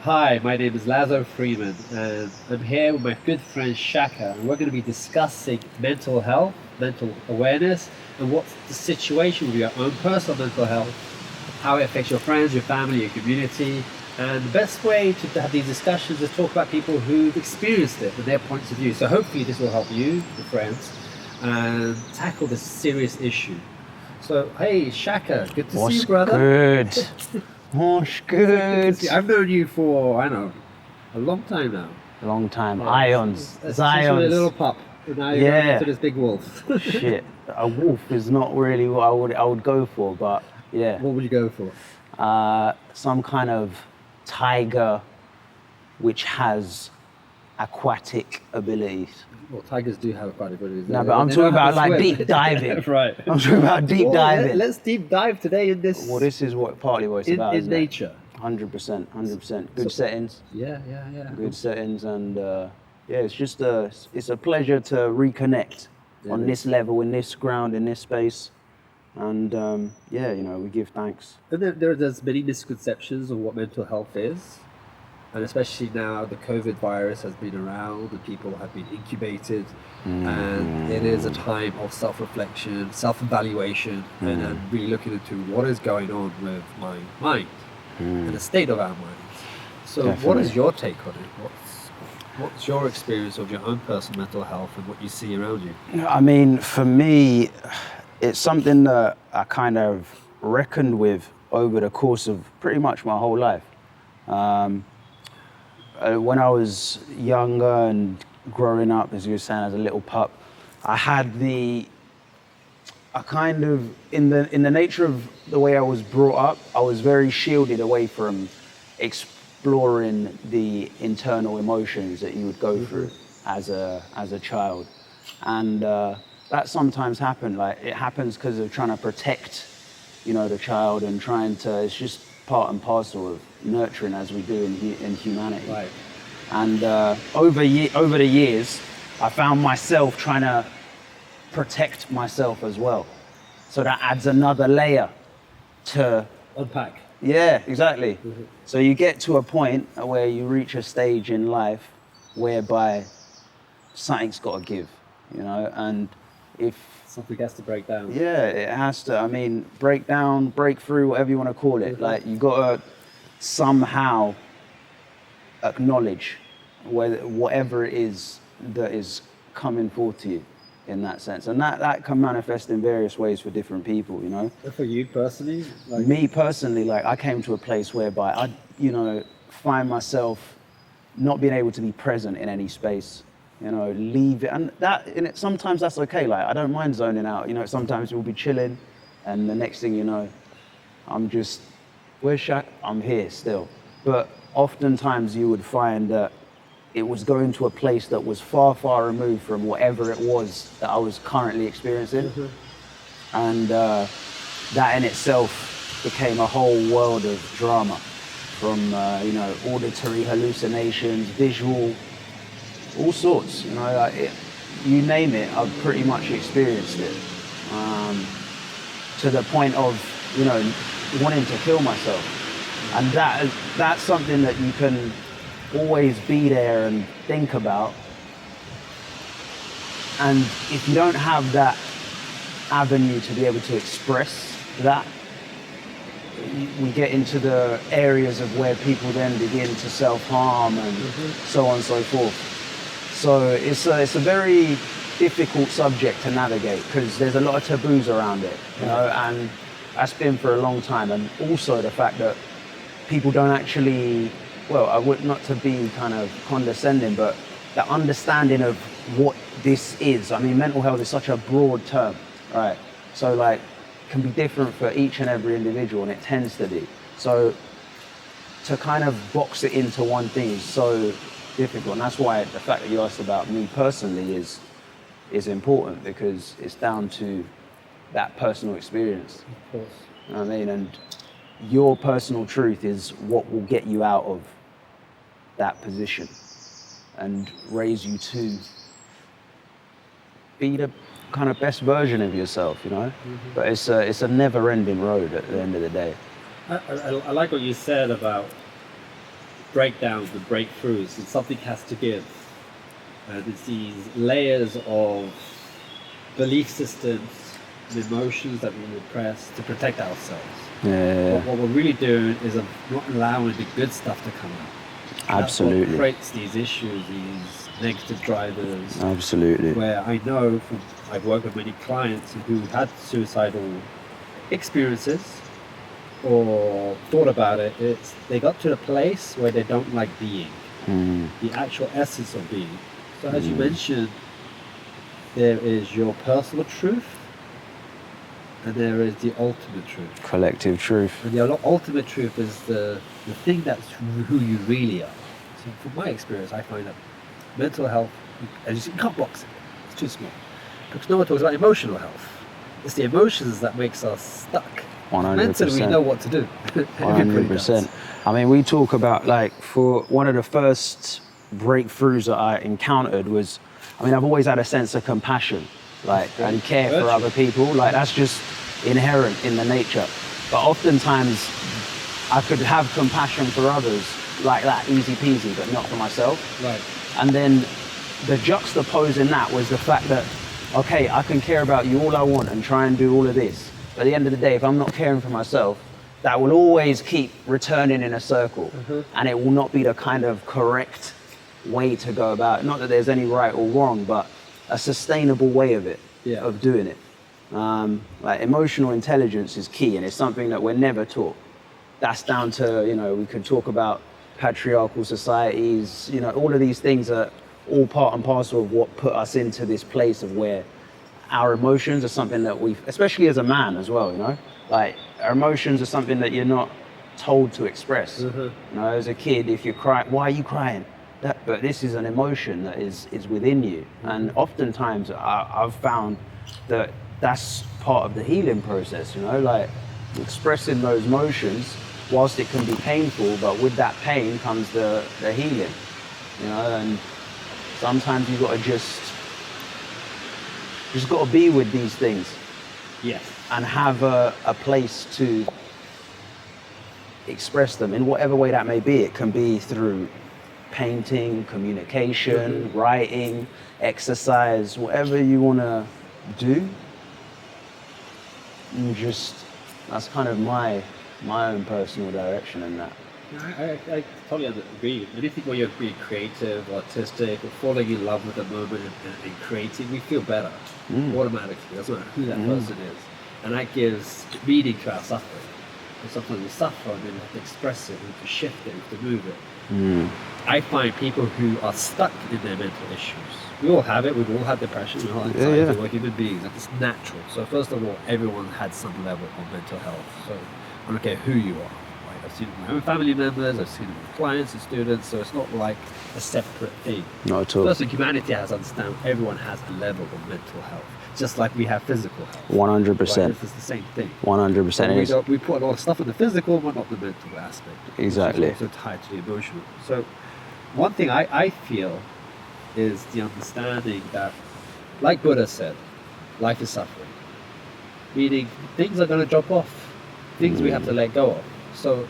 Hi, my name is Lazo Freeman, and I'm here with my good friend Shaka, and we're going to be discussing mental health, mental awareness, and what's the situation with your own personal mental health, how it affects your friends, your family, your community. And the best way to have these discussions is talk about people who've experienced it and their points of view. So hopefully this will help you, your friends, and tackle this serious issue. So, hey, Shaka, good to see you, brother. Good? What's good? I've known you for, I don't know, a long time now. A long time. Yeah, Ions. since you were a little pup, and now you're going into this big wolf. Shit. A wolf is not really what I would go for, but yeah. What would you go for? Some kind of tiger which has aquatic abilities. Well, tigers do have aquatic abilities. No, but I'm talking about like deep diving. Right. I'm talking about deep diving. Let's deep dive today in this. Well, this is partly what it's about. In nature. 100%, 100%. Good settings. Yeah. Good settings, and it's just it's a pleasure to reconnect on this level, in this ground, in this space, and we give thanks. And there's many misconceptions of what mental health is. And especially now the COVID virus has been around and people have been incubated, and it is a time of self-reflection, self-evaluation, and really looking into what is going on with my mind and the state of our minds. So What is your take on it? What's your experience of your own personal mental health and what you see around you? I mean, for me, it's something that I kind of reckoned with over the course of pretty much my whole life. When I was younger and growing up, as you were saying, as a little pup, I had in the nature of the way I was brought up, I was very shielded away from exploring the internal emotions that you would go through as a child. And that sometimes happened. Like, it happens because of trying to protect, the child, and it's just part and parcel of nurturing as we do in humanity. Right. And over the years, I found myself trying to protect myself as well. So that adds another layer to Unpack. Yeah, exactly. So you get to a point where you reach a stage in life whereby something's got to give, and if something has to break down. Yeah, it has to. I mean, break down, break through, whatever you want to call it. Like, you got to somehow acknowledge whatever it is that is coming forth to you in that sense. And that can manifest in various ways for different people, For you personally? Me personally, I came to a place whereby I, find myself not being able to be present in any space. Leave it, and sometimes that's okay. Like, I don't mind zoning out. Sometimes we'll be chilling, and the next thing you know, I'm just, where's Shaq? I'm here still. But oftentimes you would find that it was going to a place that was far, far removed from whatever it was that I was currently experiencing, and that in itself became a whole world of drama, from auditory hallucinations, visual. All sorts, you name it, I've pretty much experienced it, to the point of, wanting to kill myself. And that's something that you can always be there and think about. And if you don't have that avenue to be able to express that, we get into the areas of where people then begin to self-harm and so on and so forth. So it's a very difficult subject to navigate because there's a lot of taboos around it, and that's been for a long time. And also the fact that people don't actually, I would not to be kind of condescending, but the understanding of what this is. I mean, mental health is such a broad term, right? So it can be different for each and every individual, and it tends to be. So to kind of box it into one thing is so difficult, and that's why the fact that you asked about me personally is important, because it's down to that personal experience. Of course. You know what I mean? And your personal truth is what will get you out of that position and raise you to be the kind of best version of yourself, But it's a never-ending road at the end of the day. I like what you said about breakdowns and breakthroughs, and something has to give. And it's these layers of belief systems and emotions that we repress to protect ourselves. What we're really doing is not allowing the good stuff to come out. Absolutely. That's what creates these issues, these negative drivers. Absolutely. Where I know I've worked with many clients who had suicidal experiences or thought about it. They got to a place where they don't like being, the actual essence of being. So as you mentioned, there is your personal truth and there is the ultimate truth. Collective truth. And the ultimate truth is the thing that's who you really are. So from my experience, I find that mental health, as you see, you can't box it. It's too small. Because no one talks about emotional health. It's the emotions that makes us stuck. 100%. Mentally, we know what to do. 100%. I mean, we talk about, like, for one of the first breakthroughs that I encountered was, I mean, I've always had a sense of compassion, like, and care for other people. Like, that's just inherent in the nature. But oftentimes, I could have compassion for others like that, easy peasy, but not for myself. Right. And then the juxtaposing that was the fact that, okay, I can care about you all I want and try and do all of this. But at the end of the day, if I'm not caring for myself, that will always keep returning in a circle. And it will not be the kind of correct way to go about it. Not that there's any right or wrong, but a sustainable way of it, of doing it. Like, emotional intelligence is key, and it's something that we're never taught. That's down to, you know, we could talk about patriarchal societies, you know, all of these things are all part and parcel of what put us into this place of where our emotions are something that we, especially as a man as well, you know, like, our emotions are something that you're not told to express. You know, as a kid, if you cry, why are you crying? But this is an emotion that is within you. And oftentimes I've found that that's part of the healing process, you know, like expressing those emotions, whilst it can be painful, but with that pain comes the healing, you know. And sometimes you've got to just got to be with these things. Yes. And have a place to express them in whatever way that may be. It can be through painting, communication, writing, exercise, whatever you want to do. You just, that's kind of my own personal direction in that. I totally agree. Anything where you're being creative, artistic, or falling in love with the moment and creating, we feel better automatically. Doesn't matter who that person is. And that gives meaning to our suffering. And sometimes we suffer and then we have to express it, we have to shift it, we have to move it. I find people who are stuck in their mental issues. We all have it, we've all had depression, we all have anxiety, we're human beings, it's natural. So first of all, everyone had some level of mental health. So I don't care who you are. Right? I've seen it with my own family members, I've seen it with clients and students, so it's not like a separate thing. Not at all. First, humanity has to understand everyone has a level of mental health, just like we have physical health. 100%. Right? This is the same thing. 100%. We put a lot of stuff in the physical, but not the mental aspect. Exactly. It's also tied to the emotional. So one thing I feel is the understanding that, like Buddha said, life is suffering. Meaning things are going to drop off, things we have to let go of. So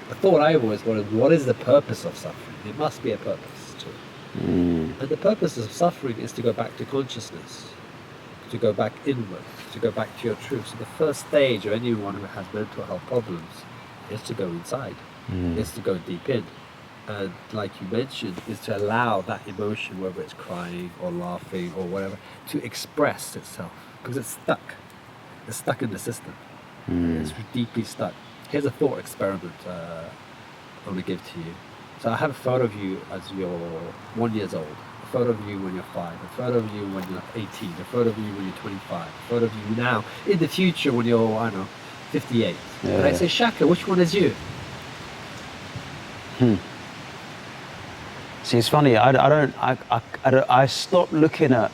the thought I always wanted, what is the purpose of suffering? There must be a purpose to it. And the purpose of suffering is to go back to consciousness, to go back inward, to go back to your truth. So the first stage of anyone who has mental health problems is to go inside, is to go deep in. And like you mentioned, is to allow that emotion, whether it's crying or laughing or whatever, to express itself. Because it's stuck. It's stuck in the system. It's deeply stuck. Here's a thought experiment I want to give to you. So I have a photo of you as you're 1 year old, a photo of you when you're 5, a photo of you when you're 18, a photo of you when you're 25, a photo of you now, in the future when you're, I don't know, 58. And I say, Shaka, which one is you? See, it's funny. I stopped looking at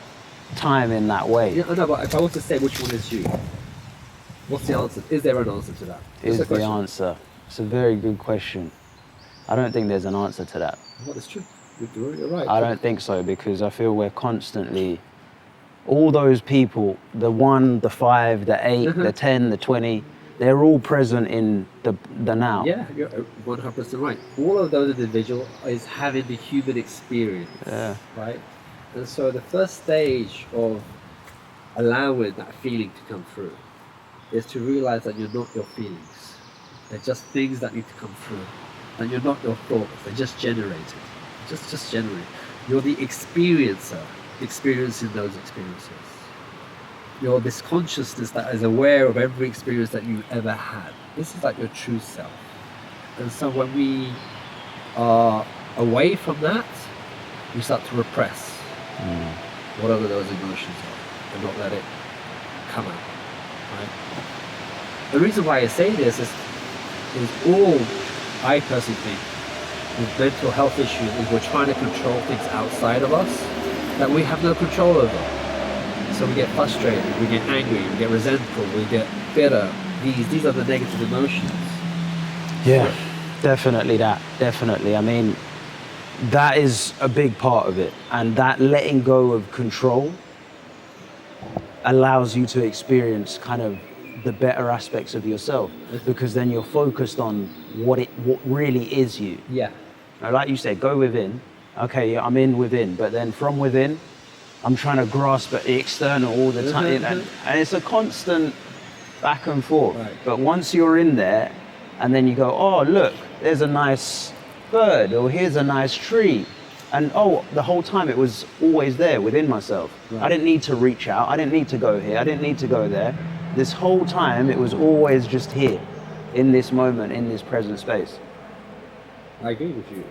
time in that way. Yeah, I know, but if I was to say which one is you, what's the answer? Is there an answer to that? Is the answer? It's a very good question. I don't think there's an answer to that. Well, it's true. You're right. I don't think so, because I feel we're constantly, all those people, the 1, the 5, the 8, the 10, the 20, They're all present in the now. Yeah, you're 100% right. All of those individuals is having the human experience, Yeah. right? And so the first stage of allowing that feeling to come through is to realize that you're not your feelings. They're just things that need to come through. And you're not your thoughts. They're just generated. Just generate. You're the experiencer, experiencing those experiences. You're this consciousness that is aware of every experience that you've ever had. This is like your true self. And so when we are away from that, we start to repress whatever those emotions are and not let it come out. Right? The reason why I say this is all I personally think with mental health issues is we're trying to control things outside of us that we have no control over. So we get frustrated, we get angry, we get resentful, we get bitter. These are the negative emotions. Yeah, definitely that. Definitely. I mean, that is a big part of it. And that letting go of control allows you to experience kind of the better aspects of yourself, because then you're focused on what really is you. Yeah. Now, like you said, go within. Okay, I'm in within, but then from within, I'm trying to grasp at the external all the time, and it's a constant back and forth. Right. But once you're in there, and then you go, oh look, there's a nice bird, or here's a nice tree, and oh, the whole time it was always there within myself. Right. I didn't need to reach out. I didn't need to go here. I didn't need to go there. This whole time it was always just here, in this moment, in this present space. I agree with you.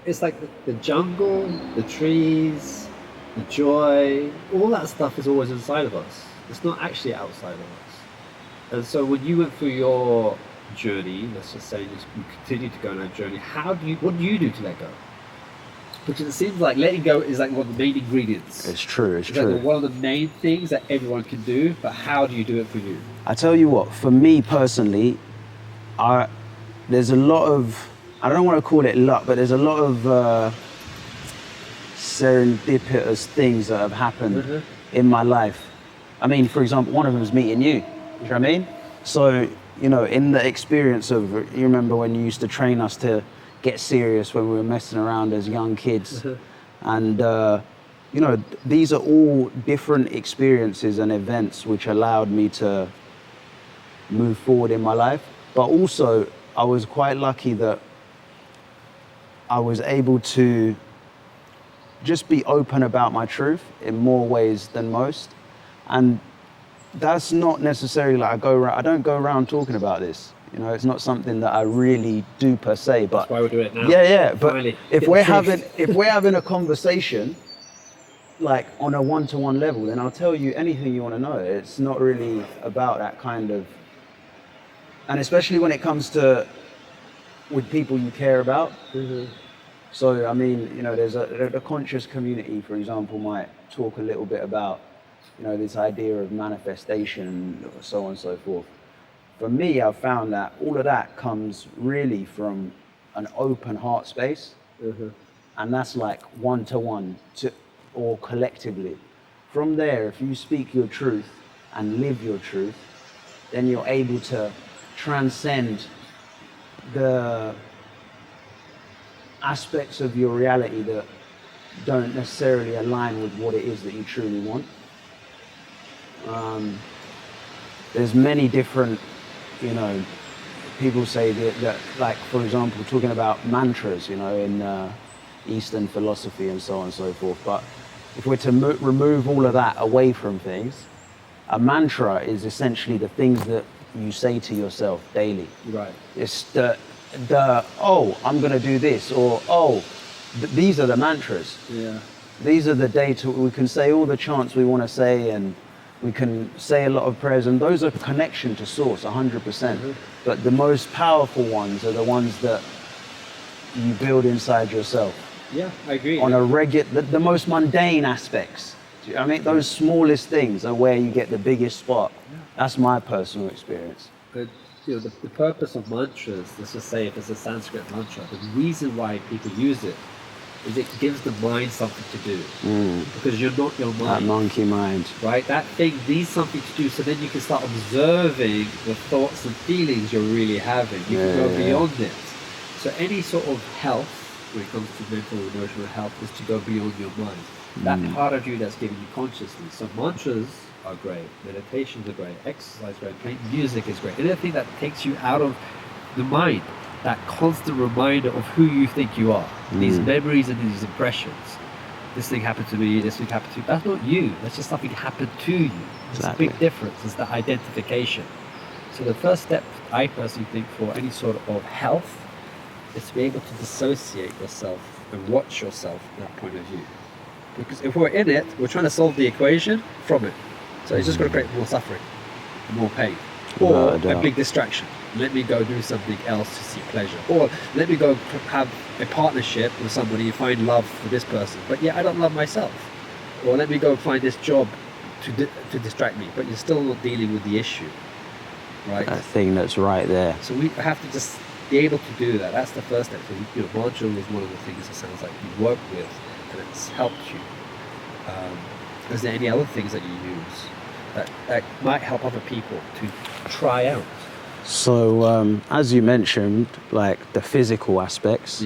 It's like the jungle, the trees, the joy, all that stuff is always inside of us. It's not actually outside of us. And so when you went through your journey, let's just say you continue to go on that journey, what do you do to let go? Because it seems like letting go is like one of the main ingredients. It's true, it's It's true. like one of the main things that everyone can do, but how do you do it for you? I tell you what, for me personally, there's a lot of, I don't want to call it luck, but there's a lot of serendipitous things that have happened in my life. I mean, for example, one of them is meeting you. Do you know what I mean? So, you know, in the experience of, you remember when you used to train us to get serious when we were messing around as young kids. And, you know, these are all different experiences and events which allowed me to move forward in my life. But also, I was quite lucky that I was able to just be open about my truth in more ways than most. And that's not necessarily like I don't go around talking about this. You know, it's not something that I really do per se. But that's why we're doing it now. Yeah. But Finally, if we're having a conversation like on a one-to-one level, then I'll tell you anything you want to know. It's not really about that kind of, and especially when it comes to with people you care about. So I mean, you know, there's a conscious community, for example, might talk a little bit about, you know, this idea of manifestation, so on and so forth. For me, I've found that all of that comes really from an open heart space, and that's like one-to-one or collectively. From there, if you speak your truth and live your truth, then you're able to transcend the aspects of your reality that don't necessarily align with what it is that you truly want. There's many different, you know, people say that, like, for example, talking about mantras, you know, in Eastern philosophy and so on and so forth. But if we're to remove all of that away from things, a mantra is essentially the things that you say to yourself daily. Right. It's the oh, I'm going to do this, or oh, these are the mantras. Yeah. These are the we can say all the chants we want to say, and we can say a lot of prayers, and those are connection to source, 100%. But the most powerful ones are the ones that you build inside yourself. Yeah, I agree. On a the most mundane aspects. Do you know what I mean? Those smallest things are where you get the biggest spark. That's my personal experience. But you know, the purpose of mantras, let's just say if it's a Sanskrit mantra, the reason why people use it is it gives the mind something to do. Because you're not your mind. That monkey mind. Right? That thing needs something to do, so then you can start observing the thoughts and feelings you're really having. You can go beyond it. So any sort of health, when it comes to mental and emotional health, is to go beyond your mind. That part of you that's giving you consciousness. So mantras are great, meditations are great, exercise is great, playing music is great. Anything that takes you out of the mind, that constant reminder of who you think you are. These memories and these impressions. This thing happened to me, this thing happened to you. That's not you, that's just something happened to you. There's a big difference, it's the identification. So the first step, I personally think, for any sort of health is to be able to dissociate yourself and watch yourself from that point of view. Because if we're in it, we're trying to solve the equation from it. So it's just going to create more suffering, more pain, or a big distraction. Let me go do something else to see pleasure, or let me go have a partnership with somebody and find love for this person, but I don't love myself. Or let me go find this job to distract me, but you're still not dealing with the issue, right? That thing that's right there. So we have to just be able to do that. That's the first step. So mantra was one of the things it sounds like you work with, and it's helped you. Is there any other things that you use that might help other people to try out? So as you mentioned, like the physical aspects,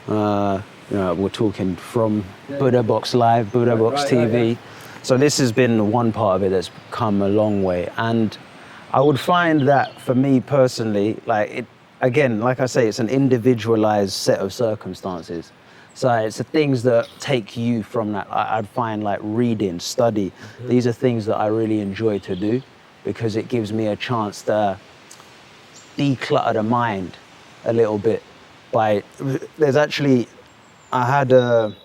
we're talking from BuddhaBox Live, BuddhaBox TV. So this has been one part of it that's come a long way. And I would find that for me personally, again, like I say, it's an individualized set of circumstances. So it's the things that take you from that. I'd find like reading, study. These are things that I really enjoy to do because it gives me a chance to declutter the mind a little bit. I had a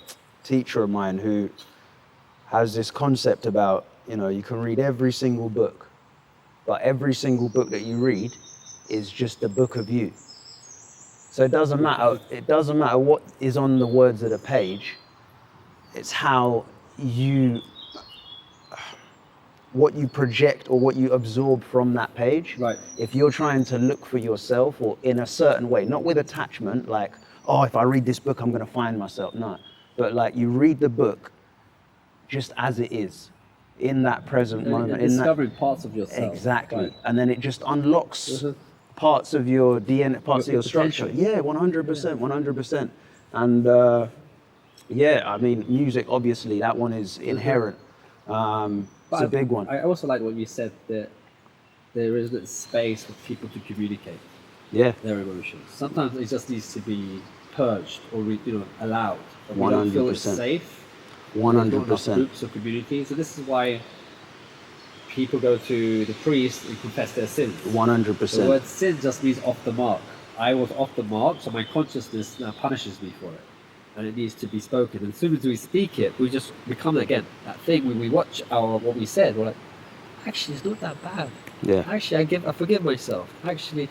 teacher of mine who has this concept about, you can read every single book, but every single book that you read is just a book of you. So it doesn't matter what is on the words of the page. It's what you project or what you absorb from that page. Right. If you're trying to look for yourself or in a certain way, not with attachment, like, if I read this book, I'm going to find myself. No, but like you read the book just as it is in that present moment. Discovering parts of yourself. Exactly. Right. And then it just unlocks parts of your DNA, parts of your structure. Yeah, 100%. And I mean, music, obviously, that one is inherent. It's a big one. I also like what you said, that there is that space for people to communicate their emotions. Sometimes it just needs to be purged or allowed. We don't feel it's safe. 100%. Groups or communities. So this is why people go to the priest and confess their sins. 100%. The word sin just means off the mark. I was off the mark, so my consciousness now punishes me for it. And it needs to be spoken. And as soon as we speak it, we just become, again, that thing when we watch what we said, we're like, actually, it's not that bad. Yeah. Actually, I forgive myself. Actually,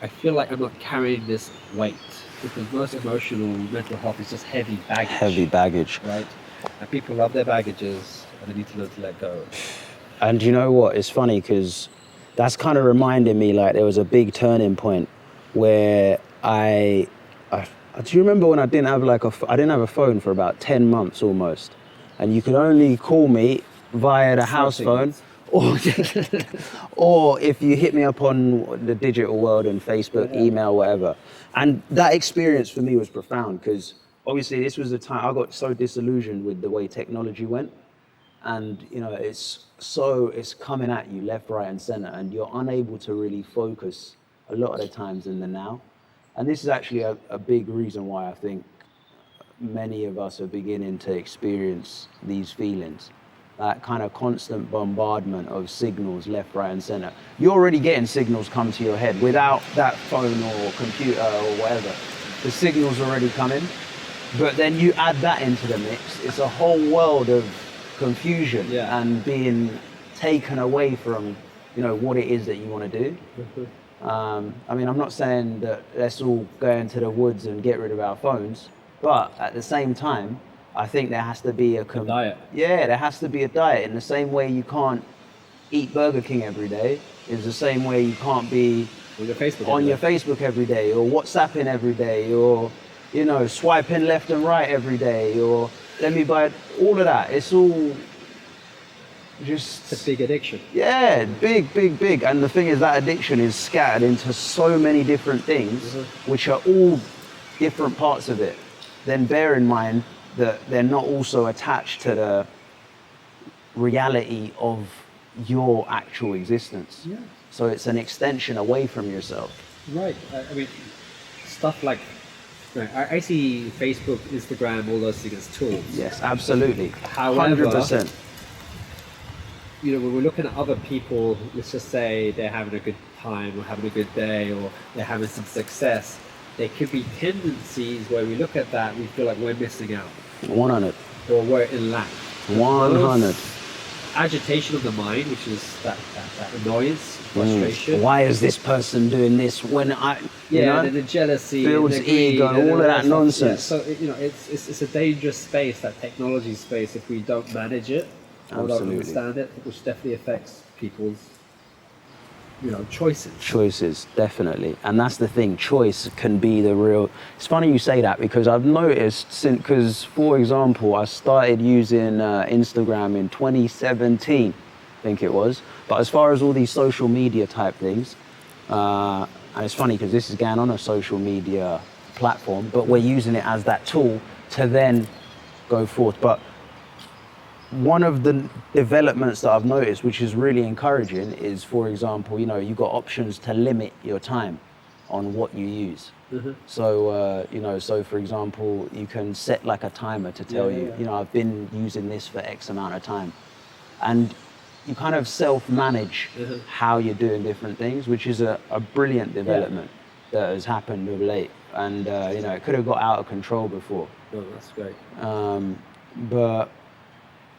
I feel like I'm not carrying this weight. Because most emotional mental health is just heavy baggage. Heavy baggage. Right? And people love their baggages, and they need to learn to let go. And you know what? It's funny because that's kind of reminding me, like, there was a big turning point where do you remember when I didn't have a phone for about 10 months almost, and you could only call me via the house phone, or if you hit me up on the digital world and Facebook, email, whatever. And that experience for me was profound because obviously this was the time I got so disillusioned with the way technology went, and it's coming at you left, right, and center, and you're unable to really focus a lot of the times in the now. And this is actually a big reason why I think many of us are beginning to experience these feelings. That kind of constant bombardment of signals left, right, and center. You're already getting signals come to your head without that phone or computer or whatever. The signal's already coming. But then you add that into the mix. It's a whole world of confusion and being taken away from, what it is that you want to do. I mean, I'm not saying that let's all go into the woods and get rid of our phones, but at the same time, I think there has to be a diet. Yeah, there has to be a diet. In the same way you can't eat Burger King every day, is the same way you can't be on your Facebook every day, or WhatsApping every day, or you know, swiping left and right every day, or let me buy all of that. It's all just It's a big addiction. yeah, big. And the thing is, that addiction is scattered into so many different things, which are all different parts of it. Then bear in mind that they're not also attached to the reality of your actual existence. Yeah. So it's an extension away from yourself. Right. I mean, stuff like, I see Facebook, Instagram, all those things as tools. Yes, absolutely. However, 100%. You know, when we're looking at other people, let's just say they're having a good time or having a good day or they're having some success, there could be tendencies where we look at that, we feel like we're missing out 100. or we're in lack. 100. Agitation of the mind, which is that annoyance, frustration. Why is this person doing this when I, you Yeah, know, and the jealousy, builds and the greed, ego, all of that nonsense. Yeah, so you know, it's a dangerous space, that technology space, if we don't manage it or don't Absolutely. understand it, which definitely affects people's, you know, choices. Choices, definitely. And that's the thing, choice can be the real. It's funny you say that, because I've noticed since, because for example, I started using Instagram in 2017, I think it was. But as far as all these social media type things, and it's funny because this is going on a social media platform, but we're using it as that tool to then go forth. But one of the developments that I've noticed, which is really encouraging, is, for example, you know, you've got options to limit your time on what you use. So, you know, so for example, you can set like a timer to tell you, you know, I've been using this for X amount of time. And you kind of self-manage how you're doing different things, which is a brilliant development that has happened of late. And, you know, it could have got out of control before. Oh, that's great. But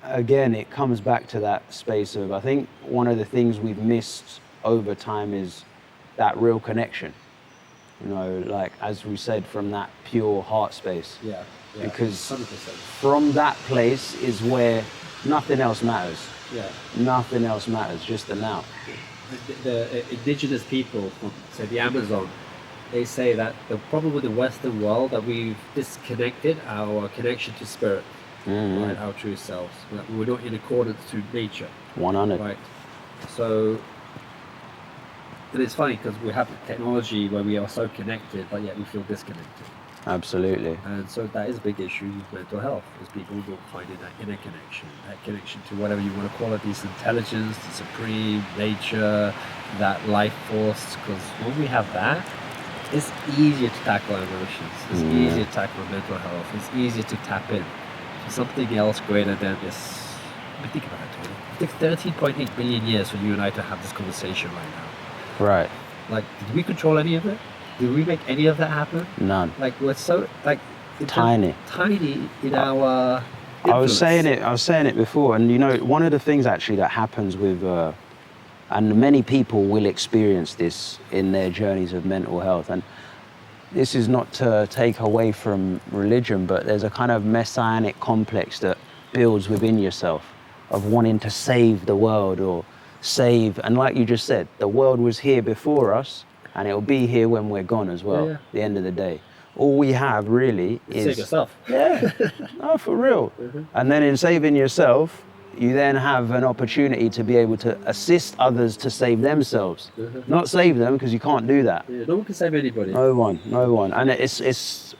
again, it comes back to that space of, I think one of the things we've missed over time is that real connection. You know, like as we said, from that pure heart space. Yeah. Because 100%. from that place is where nothing else matters. Yeah. Nothing else matters, just the now. The indigenous people from, say, the Amazon, they say that the problem with the Western world, that we've disconnected our connection to spirit, right, our true selves. That we're not in accordance to nature. 100. Right. So, and it's funny because we have technology where we are so connected, but yet we feel disconnected. Absolutely. And so that is a big issue with mental health, is people don't find that inner connection, that connection to whatever you want to call it, this intelligence, the supreme nature, that life force. Because when we have that, it's easier to tackle our emotions. It's easier to tackle our mental health. It's easier to tap in to something else greater than this. I mean, think about it, Tony. It takes 13.8 billion years for you and I to have this conversation right now. Right. Like, did we control any of it? Did we make any of that happen? None. Like, we're so, like, Tiny in our influence. I was saying it before, and you know, one of the things actually that happens with, and many people will experience this in their journeys of mental health, and this is not to take away from religion, but there's a kind of messianic complex that builds within yourself of wanting to save the world or save, and like you just said, the world was here before us, and it'll be here when we're gone as well. At the end of the day, all we have really is save yourself. Yeah, no, for real. And then in saving yourself, you then have an opportunity to be able to assist others to save themselves. Not save them, because you can't do that. Yeah, no one can save anybody. No one. And it's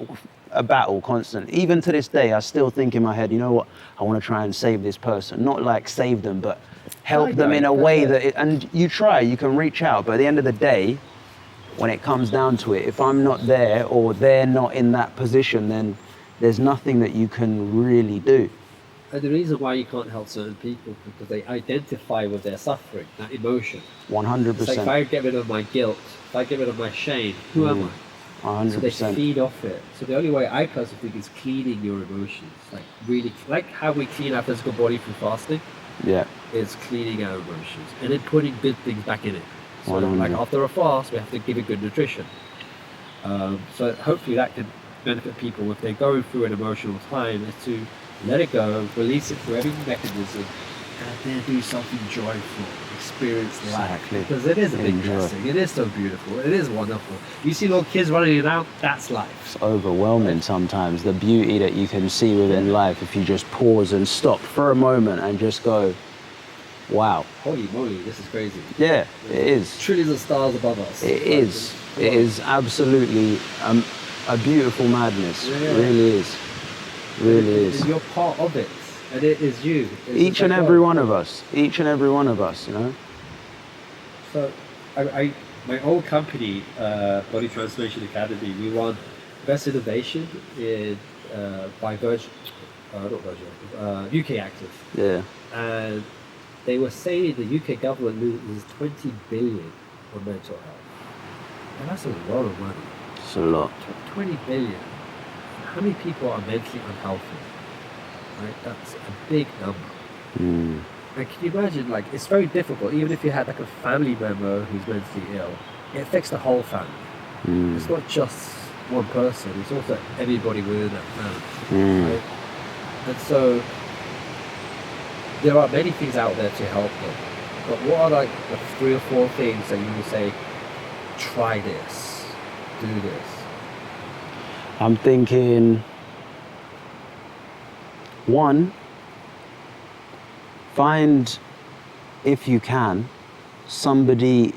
a battle constant. Even to this day, I still think in my head, you know what, I want to try and save this person. Not like save them, but help them in a way that, and you try, you can reach out, but at the end of the day, when it comes down to it, if I'm not there or they're not in that position, then there's nothing that you can really do. And the reason why you can't help certain people is because they identify with their suffering, that emotion. 100%. It's like, if I get rid of my guilt, if I get rid of my shame, who am I? 100%. So they feed off it. So the only way I personally think is cleaning your emotions, like really, like how we clean our physical body through fasting. Yeah. Is cleaning our emotions and then putting good things back in it. So 100. like after a fast, we have to give it good nutrition. So hopefully that can benefit people if they're going through an emotional time, is to let it go, release it through every mechanism, and then do something joyful. experience life. Exactly. Because it is a big Enjoy. blessing. It is so beautiful. It is wonderful. You see little kids running around, that's life. It's overwhelming sometimes, the beauty that you can see within life if you just pause and stop for a moment and just go, wow. Holy moly, this is crazy. Yeah, it is. Trillions of stars above us. It is. It is absolutely a beautiful madness. Yeah. It really is. Really is. And you're part of it. And it is you. It's Each and every one of us. Each and every one of us, you know? So, my old company, Body Transformation Academy, we won Best Innovation in by Virgin, not Virgin, UK Active. Yeah. And they were saying the UK government loses 20 billion on mental health. And that's a lot of money. It's a lot. 20 billion. How many people are mentally unhealthy? Right? That's a big number. Mm. And can you imagine, like, it's very difficult, even if you had like a family member who's mentally ill, it affects the whole family. Mm. It's not just one person, it's also everybody within that family. Mm. Right? And so there are many things out there to help them. But what are like the 3 or 4 things that you would say, try this, do this? I'm thinking, one, find, if you can, somebody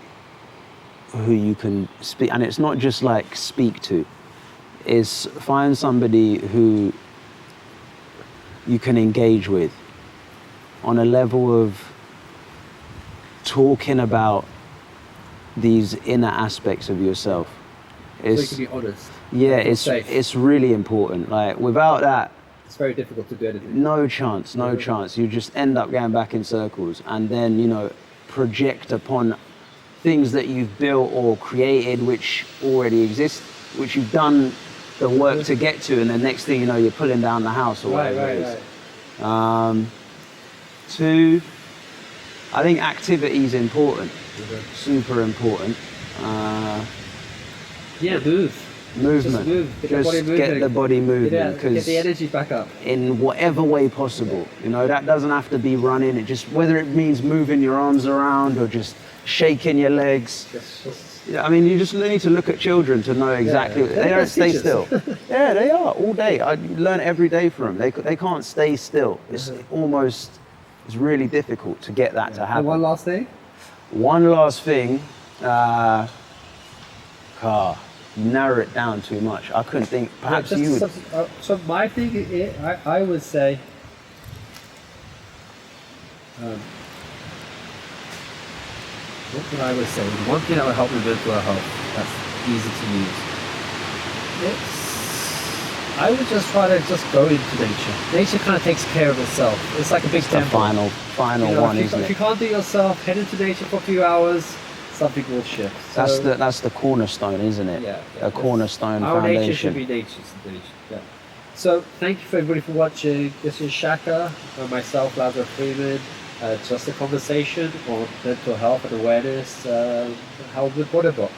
who you can speak, and it's not just like speak to, is find somebody who you can engage with on a level of talking about these inner aspects of yourself. So you can be honest. Yeah, Feel safe. it's really important. Like, without that, It's very difficult to do anything. no chance. You just end up going back in circles, and then, you know, project upon things that you've built or created which already exist, which you've done the work to get to, and the next thing you know, you're pulling down the house or whatever it is. Right. 2, I think activity is important, Okay. super important. Yeah, move. Movement. Just move. Get the Just body get moving. the body moving, Yeah, get 'cause the energy back up. in whatever way possible. You know, that doesn't have to be running. It just, whether it means moving your arms around or just shaking your legs. Yeah, I mean, you just need to look at children to know exactly. Yeah. They don't stay Teachers. still. Yeah, they are all day. I learn every day from them. They can't stay still. It's almost, it's really difficult to get that to happen. And one last thing. One last thing. Narrow it down too much. I couldn't think. Perhaps Just you would. so my thing, I would say, what would I would say? One thing that would help with mental health that's easy to use. I would just try to just go into nature. Nature kind of takes care of itself. It's like a big The temple. final one, isn't If you it? can't do it yourself, head into nature for a few hours. Something will shift. So, That's the cornerstone, isn't it? Yeah, A cornerstone our foundation. nature should be nature's nature. Yeah. So thank you for everybody for watching. This is Shaka and myself, Lazo Freeman. Just a conversation on mental health and awareness held with BuddhaBox.